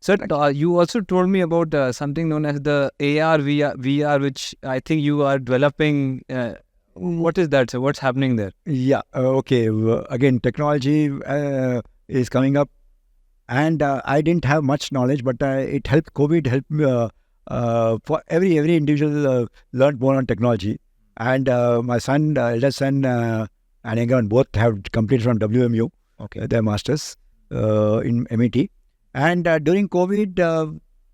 Sir, you also told me about something known as the AR VR, which I think you are developing. What is that, sir? What's happening there? Yeah. Okay. Again, technology is coming up, and I didn't have much knowledge, but it helped. COVID helped me. For every individual learned more on technology, and my son, eldest son, and younger one both have completed from WMU. Okay. Their masters in MET, and during COVID,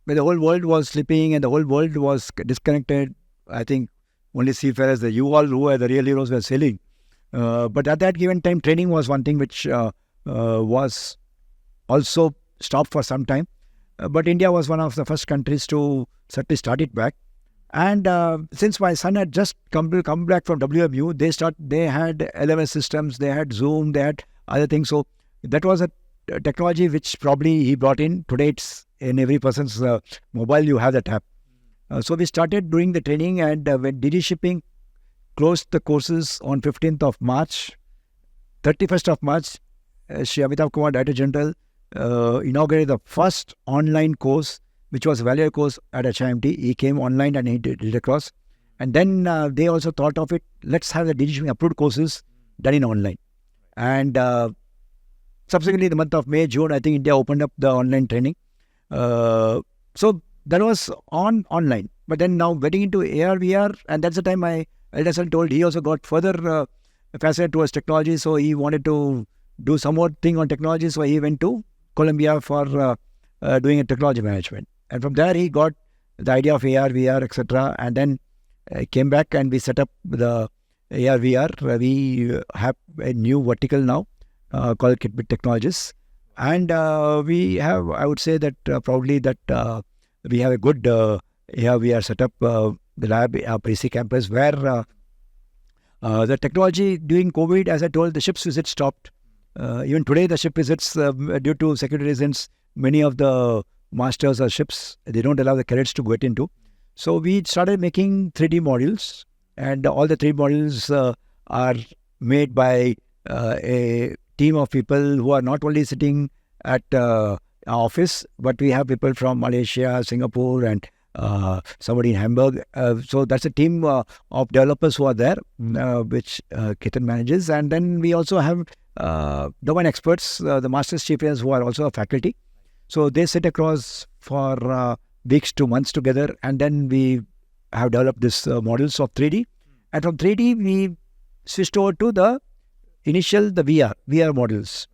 when the whole world was sleeping and the whole world was disconnected, I think only seafarers, you all who were the real heroes, were sailing. But at that given time, training was one thing which was also stopped for some time. But India was one of the first countries to certainly start it back. And since my son had just come back from WMU, they had LMS systems, they had Zoom, they had other things. So that was a technology which probably he brought in. Today it's in every person's mobile, you have that app. So we started doing the training, and when DD Shipping closed the courses on 15th of March, 31st of March, Shri Amitabh Kumar, Director General, inaugurated the first online course, which was a value course at HIMT. He came online and he did it across. And then they also thought of it, let's have the DD Shipping approved courses done in online. And subsequently, in the month of May, June, I think India opened up the online training. So that was online. But then now getting into AR, VR, and that's the time my eldest son told he also got further fascinated towards technology. So he wanted to do some more thing on technology. So he went to Columbia for doing a technology management. And from there, he got the idea of AR, VR, etc. And then came back and we set up the AR, VR. We have a new vertical now called Kitbit Technologies. And we have, I would say that proudly that we have a good AR, VR setup, the lab, our PC campus, where the technology during COVID, as I told, the ship's visit stopped. Even today, the ship visits, due to security reasons, many of the masters or ships, they don't allow the cadets to get into. So we started making 3D modules, and all the 3D modules are made by a team of people who are not only sitting at our office, but we have people from Malaysia, Singapore, and somebody in Hamburg. So that's a team of developers who are there, which Ketan manages. And then we also have domain experts, the Masters Chief Engineers, who are also a faculty. So they sit across for weeks to months together, and then we have developed this models of 3D. And from 3D, we switched over to the VR models.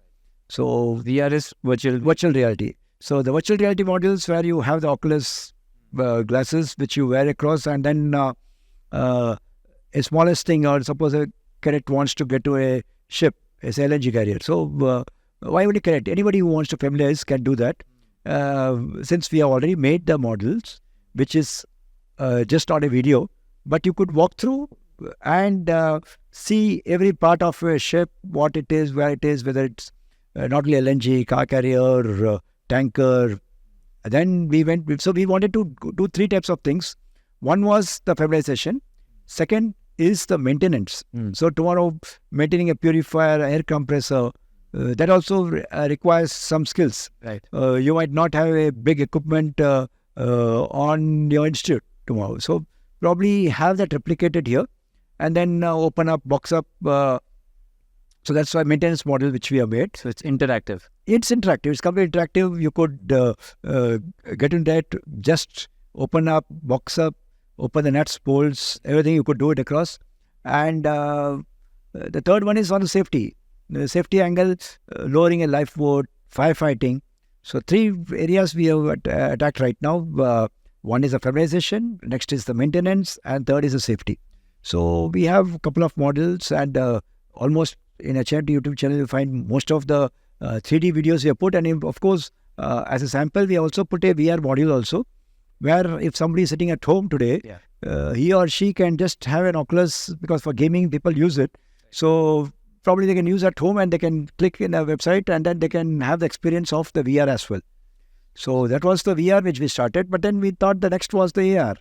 So VR is virtual reality. So the virtual reality models where you have the Oculus glasses which you wear across, and then a smallest thing, or suppose a cadet wants to get to a ship, a LNG carrier. So why would a cadet? Anybody who wants to familiarize can do that. Since we have already made the models, which is just not a video, but you could walk through and see every part of a ship, what it is, where it is, whether it's not only LNG, car carrier, tanker. Then we wanted to do 3 types of things. One was the familiarization. Second is the maintenance. So tomorrow, maintaining a purifier, air compressor, that also requires some skills. Right. You might not have a big equipment on your institute tomorrow. So probably have that replicated here, and then open up, box up. So that's why maintenance model which we have made. So it's interactive. It's interactive. It's completely interactive. You could get into that, just open up, box up, open the nuts, bolts, everything. You could do it across. And the third one is on the safety. The safety angle, lowering a lifeboat, firefighting. So 3 areas we have attacked right now. One is the familiarization, next is the maintenance, and third is the safety. So we have a couple of models, and almost in a YouTube channel, you find most of the 3D videos we have put. And of course, as a sample, we also put a VR module also, where if somebody is sitting at home today, he or she can just have an Oculus, because for gaming, people use it. So probably they can use at home, and they can click in a website, and then they can have the experience of the VR as well. So that was the VR which we started. But then we thought the next was the AR,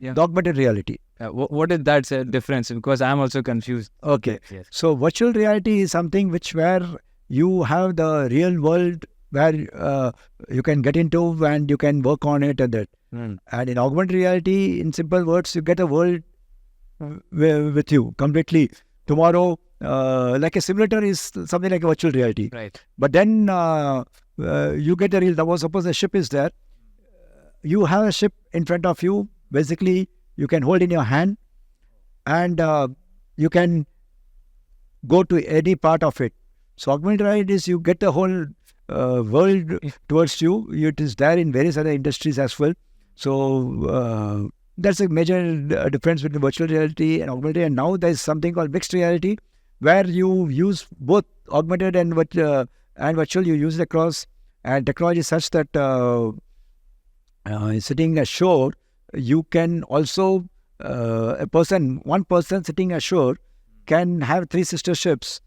the augmented reality. What is that difference? Because I'm also confused. Okay. Yes. So virtual reality is something where you have the real world where you can get into and you can work on it and that. Mm. And in augmented reality, in simple words, you get a world with you completely. Tomorrow, like a simulator is something like a virtual reality. Right. But then you get a real. Suppose a ship is there. You have a ship in front of you. Basically, you can hold in your hand, and you can go to any part of it. So augmented reality is you get the whole world towards you. It is there in various other industries as well. So that's a major difference between virtual reality and augmented. And now there is something called mixed reality, where you use both augmented and virtual. You use it across, and technology is such that sitting ashore, you can also one person sitting ashore can have 3 sister ships,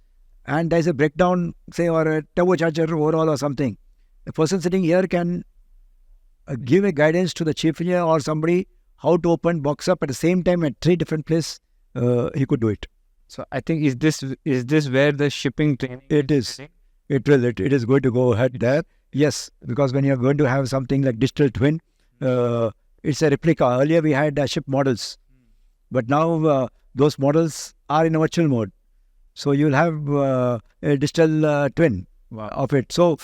and there's a breakdown, say, or a turbocharger overall or something. A person sitting here can give a guidance to the chief engineer or somebody how to open box up at the same time at 3 different places. He could do it. So I think is this where the shipping training? It is. It is going to go ahead there. Yes, because when you're going to have something like digital twin, it's a replica. Earlier we had ship models, but now those models are in a virtual mode. So you'll have a digital twin of it. So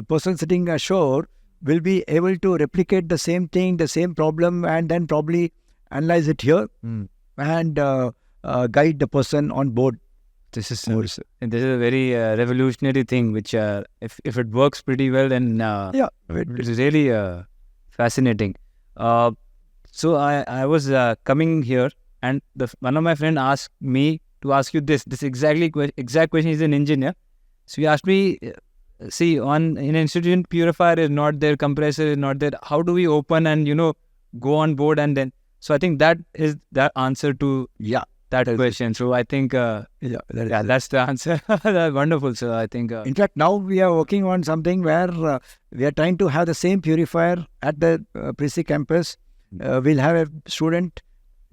person sitting ashore will be able to replicate the same thing, the same problem, and then probably analyze it here and guide the person on board. This is a very revolutionary thing, which if it works pretty well, then it's really fascinating. So I was coming here, and one of my friends asked me to ask you this exact question. He's an engineer, so he asked me, see, in an institution, purifier is not there, compressor is not there. How do we open and go on board? And then, so I think that is the answer to that question. So I think that's the answer. That's wonderful. So I think in fact, now we are working on something where we are trying to have the same purifier at the Prissy campus. We'll have a student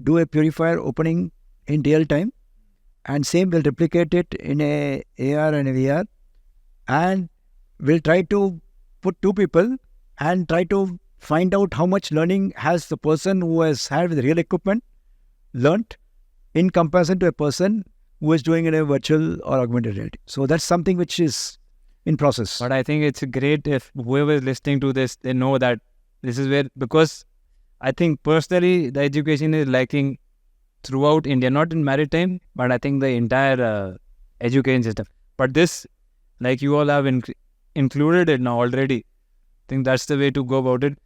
do a purifier opening in real time, and same will replicate it in a AR and a VR, and we'll try to put 2 people and try to find out how much learning has the person who has had with real equipment learnt in comparison to a person who is doing it in a virtual or augmented reality. So that's something which is in process. But I think it's great if whoever is listening to this, they know that this is where, because I think personally the education is lacking throughout India, not in maritime, but I think the entire education system. But this, like you all have included it now already. I think that's the way to go about it.